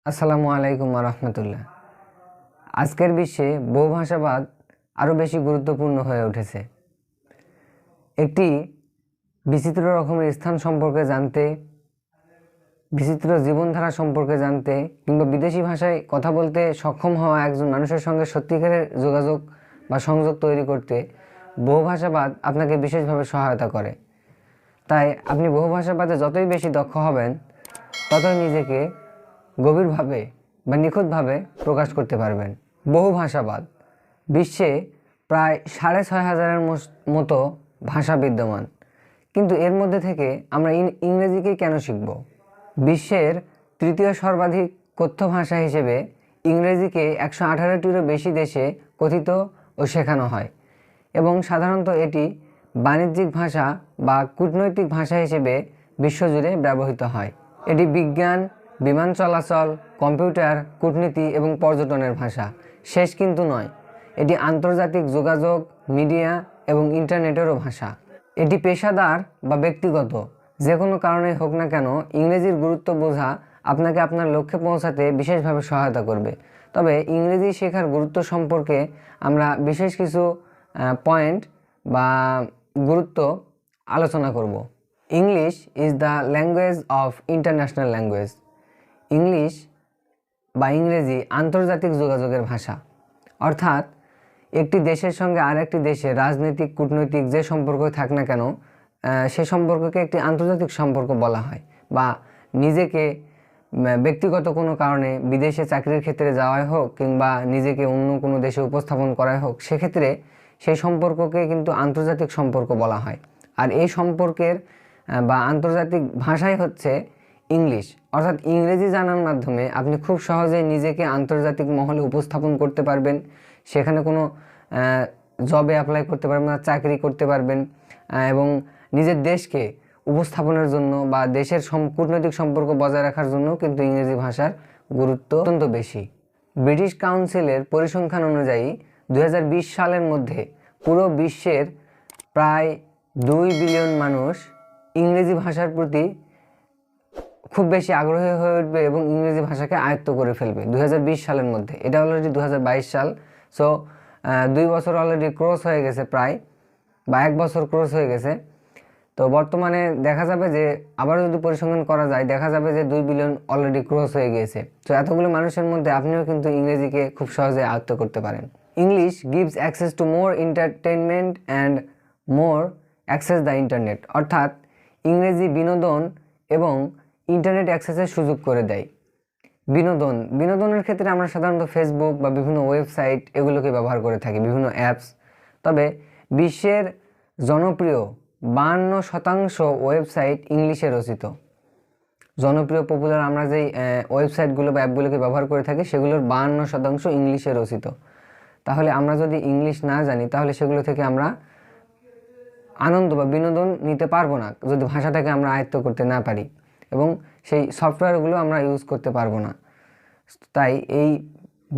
আসসালামু আলাইকুম রহমতুল্লাহ। আজকের বিশ্বে বহুভাষাবাদ আরও বেশি গুরুত্বপূর্ণ হয়ে উঠেছে। একটি বিচিত্র রকমের স্থান সম্পর্কে জানতে, বিচিত্র জীবনধারা সম্পর্কে জানতে কিংবা বিদেশি ভাষায় কথা বলতে সক্ষম হওয়া একজন মানুষের সঙ্গে সত্যিকারের যোগাযোগ বা সংযোগ তৈরি করতে বহুভাষাবাদ আপনাকে বিশেষভাবে সহায়তা করে। তাই আপনি বহুভাষাবাদে যতই বেশি দক্ষ হবেন, ততই নিজেকে গভীরভাবে বা নিখুঁতভাবে প্রকাশ করতে পারবেন। বহুভাষাবাদ বিশ্বে প্রায় ৬,৫০০-এর মতো ভাষা বিদ্যমান, কিন্তু এর মধ্যে থেকে আমরা ইংরেজিকেই কেন শিখব? বিশ্বের তৃতীয় সর্বাধিক কথ্য ভাষা হিসেবে ইংরেজিকে ১১৮টিরও বেশি দেশে কথিত ও শেখানো হয় এবং সাধারণত এটি বাণিজ্যিক ভাষা বা কূটনৈতিক ভাষা হিসেবে বিশ্বজুড়ে ব্যবহৃত হয়। এটি বিজ্ঞান, বিমান চলাচল, কম্পিউটার, কূটনীতি এবং পর্যটনের ভাষা। শেষ কিন্তু নয়, এটি আন্তর্জাতিক যোগাযোগ, মিডিয়া এবং ইন্টারনেটেরও ভাষা। এটি পেশাদার বা ব্যক্তিগত যে কোনো কারণেই হোক না কেন, ইংরেজির গুরুত্ব বোঝা আপনাকে আপনার লক্ষ্যে পৌঁছাতে বিশেষভাবে সহায়তা করবে। তবে ইংরেজি শেখার গুরুত্ব সম্পর্কে আমরা বিশেষ কিছু পয়েন্ট বা গুরুত্ব আলোচনা করব। English is the language of international language. English বা ইংরেজি আন্তর্জাতিক যোগাযোগের ভাষা, অর্থাৎ একটি দেশের সঙ্গে আরেকটি দেশের রাজনৈতিক, কূটনৈতিক যে সম্পর্ক থাক না কেন, সে সম্পর্ককে একটি আন্তর্জাতিক সম্পর্ক বলা হয়। বা নিজেকে ব্যক্তিগত কোনো কারণে বিদেশে চাকরির ক্ষেত্রে যাওয়াই হোক কিংবা নিজেকে অন্য কোনো দেশে উপস্থাপন করাই হোক, সেক্ষেত্রে সেই সম্পর্ককে কিন্তু আন্তর্জাতিক সম্পর্ক বলা হয়। আর এই সম্পর্কের বা আন্তর্জাতিক ভাষাই হচ্ছে ইংলিশ। অর্থাৎ ইংরেজি জানার মাধ্যমে আপনি খুব সহজেই নিজেকে আন্তর্জাতিক মহলে উপস্থাপন করতে পারবেন। সেখানে কোনো জবে অ্যাপ্লাই করতে পারবেন না, চাকরি করতে পারবেন এবং নিজের দেশকে উপস্থাপনের জন্য বা দেশের কূটনৈতিক সম্পর্ক বজায় রাখার জন্য কিন্তু ইংরেজি ভাষার গুরুত্ব অত্যন্ত বেশি। ব্রিটিশ কাউন্সিলের পরিসংখ্যান অনুযায়ী 2020 সালের মধ্যে পুরো বিশ্বের প্রায় 2 বিলিয়ন মানুষ ইংরেজি ভাষার প্রতি খুব বেশি আগ্রহী হয়ে উঠবে এবং ইংরেজি ভাষাকে আয়ত্ত করে ফেলবে 2020 সালের মধ্যে। এটা অলরেডি 2022 সাল। সো 2 বছর অলরেডি ক্রস হয়ে গেছে প্রায়, বা 1 বছর ক্রস হয়ে গেছে। তো বর্তমানে দেখা যাবে যে আবারও যদি পরিসংখ্যান করা যায়, দেখা যাবে যে 2 বিলিয়ন অলরেডি ক্রস হয়ে গিয়েছে। তো এতগুলো মানুষের মধ্যে আপনিও কিন্তু ইংরেজিকে খুব সহজে আয়ত্ত করতে পারেন। English gives access to more entertainment and more access the internet. অর্থাৎ ইংরেজি বিনোদন এবং ইন্টারনেট অ্যাক্সেসের সুযোগ করে দেয়। বিনোদনের ক্ষেত্রে আমরা সাধারণত ফেসবুক বা বিভিন্ন ওয়েবসাইট এগুলোকে ব্যবহার করে থাকি, বিভিন্ন অ্যাপস। তবে বিশ্বের জনপ্রিয় 52% ওয়েবসাইট ইংলিশে রচিত। জনপ্রিয় পপুলার আমরা যেই ওয়েবসাইটগুলো বা অ্যাপগুলোকে ব্যবহার করে থাকি, সেগুলোর 52% ইংলিশে রচিত। তাহলে আমরা যদি ইংলিশ না জানি, তাহলে সেগুলো থেকে আমরা আনন্দ বা বিনোদন নিতে পারবো না, যদি ভাষাটাকে আমরা আয়ত্ত করতে না পারি, এবং সেই সফটওয়্যারগুলো আমরা ইউজ করতে পারবো না। তাই এই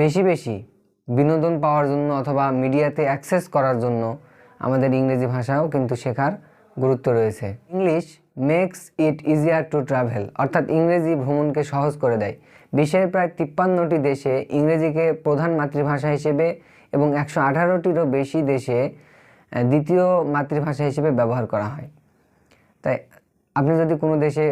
বেশি বেশি বিনোদন পাওয়ার জন্য অথবা মিডিয়াতে অ্যাক্সেস করার জন্য আমাদের ইংরেজি ভাষাও কিন্তু শেখার গুরুত্ব রয়েছে। English makes it easier to travel. অর্থাৎ ইংরেজি ভ্রমণকে সহজ করে দেয়। বিশ্বের প্রায় 53টি দেশে ইংরেজিকে প্রধান মাতৃভাষা হিসেবে এবং 118টিরও বেশি দেশে দ্বিতীয় মাতৃভাষা হিসেবে ব্যবহার করা হয়। তাই আপনি যদি কোনো দেশে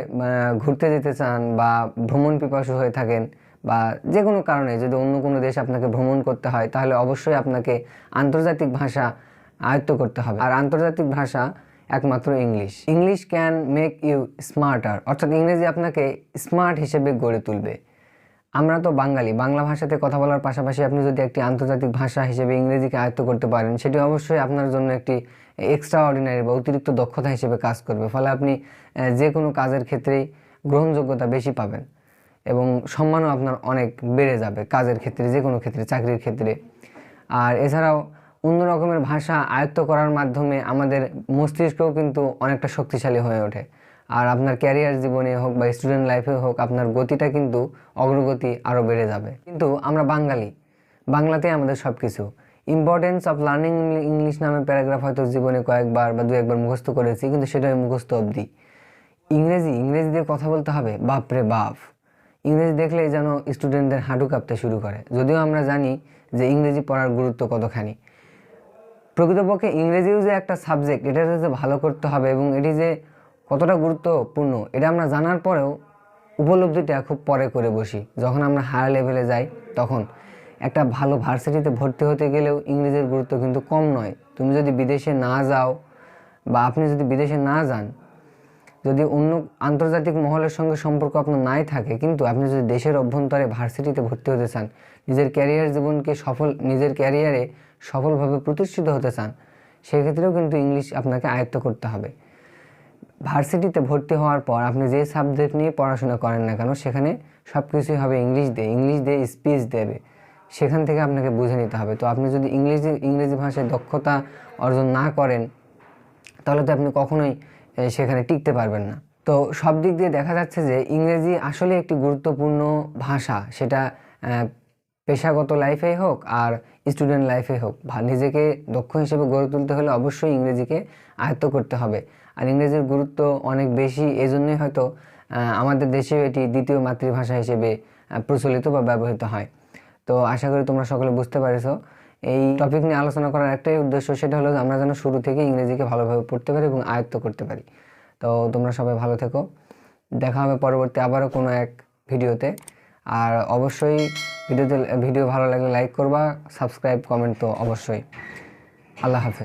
ঘুরতে যেতে চান বা ভ্রমণ পিপাসু হয়ে থাকেন, বা যে কোনো কারণে যদি অন্য কোনো দেশ আপনাকে ভ্রমণ করতে হয়, তাহলে অবশ্যই আপনাকে আন্তর্জাতিক ভাষা আয়ত্ত করতে হবে। আর আন্তর্জাতিক ভাষা একমাত্র English. English can make you smarter. অর্থাৎ ইংরেজি আপনাকে স্মার্ট হিসেবে গড়ে তুলবে। আমরা তো বাঙালি, বাংলা ভাষাতে কথা বলার পাশাপাশি আপনি যদি একটি আন্তর্জাতিক ভাষা হিসেবে ইংরেজিকে আয়ত্ত করতে পারেন, সেটি অবশ্যই আপনার জন্য একটি এক্সট্রা অর্ডিনারি বা অতিরিক্ত দক্ষতা হিসেবে কাজ করবে। ফলে আপনি যে কোনো কাজের ক্ষেত্রেই গ্রহণযোগ্যতা বেশি পাবেন এবং সম্মানও আপনার অনেক বেড়ে যাবে কাজের ক্ষেত্রে, যে কোনো ক্ষেত্রে, চাকরির ক্ষেত্রে। আর এছাড়াও অন্য রকমের ভাষা আয়ত্ত করার মাধ্যমে আমাদের মস্তিষ্কও কিন্তু অনেকটা শক্তিশালী হয়ে ওঠে। আর আপনার ক্যারিয়ার জীবনে হোক বা স্টুডেন্ট লাইফে হোক, আপনার গতিটা কিন্তু অগ্রগতি আরও বেড়ে যাবে। কিন্তু আমরা বাঙালি, বাংলাতেই আমাদের সব কিছু। ইম্পর্টেন্স অফ লার্নিং ইংলিশ নামে প্যারাগ্রাফ হয়তো জীবনে কয়েকবার বা 2-1বার মুখস্থ করেছি, কিন্তু সেটাই মুখস্থ অবধি। ইংরেজি দিয়ে কথা বলতে হবে, বাপরে বাপ। ইংরেজি দেখলেই যেন স্টুডেন্টদের হাঁটু কাঁপতে শুরু করে। যদিও আমরা জানি যে ইংরেজি পড়ার গুরুত্ব কতখানি। প্রকৃতপক্ষে ইংরেজিও যে একটা সাবজেক্ট, এটা যে ভালো করতে হবে এবং এটি যে কতটা গুরুত্বপূর্ণ এটা আমরা জানার পরেও উপলব্ধিটা খুব পরে করে বসি। যখন আমরা হায়ার লেভেলে যাই তখন একটা ভালো ভার্সিটিতে ভর্তি হতে গেলেও ইংরেজির গুরুত্ব কিন্তু কম নয়। তুমি যদি বিদেশে না যাও বা আপনি যদি বিদেশে না যান, যদি অন্য আন্তর্জাতিক মহলের সঙ্গে সম্পর্ক আপনার নাই থাকে, কিন্তু আপনি যদি দেশের অভ্যন্তরে ভার্সিটিতে ভর্তি হতে চান, নিজের ক্যারিয়ারে সফলভাবে প্রতিষ্ঠিত হতে চান, সেক্ষেত্রেও কিন্তু ইংলিশ আপনাকে আয়ত্ত করতে হবে। ভার্সিটিতে ভর্তি হওয়ার পর আপনি যে সাবজেক্ট নিয়ে পড়াশোনা করেন না কেন, সেখানে সব কিছুই হবে ইংলিশ দিয়ে স্পিচ দেবে, সেখান থেকে আপনাকে বুঝে নিতে হবে। তো আপনি যদি ইংরেজি ভাষায় দক্ষতা অর্জন না করেন, তাহলে তো আপনি কখনোই সেখানে টিকতে পারবেন না। তো সব দিক দিয়ে দেখা যাচ্ছে যে ইংরেজি আসলে একটি গুরুত্বপূর্ণ ভাষা, সেটা পেশাগত লাইফেই হোক আর স্টুডেন্ট লাইফে হোক। নিজেকে দক্ষ হিসেবে গড়ে তুলতে হলে অবশ্যই ইংরেজিকে আয়ত্ত করতে হবে। আর ইংরেজির গুরুত্ব অনেক বেশি, এজন্যই হয়তো আমাদের দেশেও এটি দ্বিতীয় মাতৃভাষা হিসেবে প্রচলিত বা ব্যবহৃত হয়। তো আশা করি তোমরা সকলে বুঝতে পারছো। এই টপিক নিয়ে আলোচনা করার একটাই উদ্দেশ্য, সেটা হলো আমরা যেন শুরু থেকে ইংরেজিকে ভালোভাবে পড়তে পারি এবং আয়ত্ত করতে পারি। তো তোমরা সবাই ভালো থেকো, দেখা হবে পরবর্তী আবারও কোনো এক ভিডিওতে। আর অবশ্যই ভিডিও ভালো লাগলে লাইক করবা, সাবস্ক্রাইব, কমেন্ট তো অবশ্যই। আল্লাহ হাফেজ।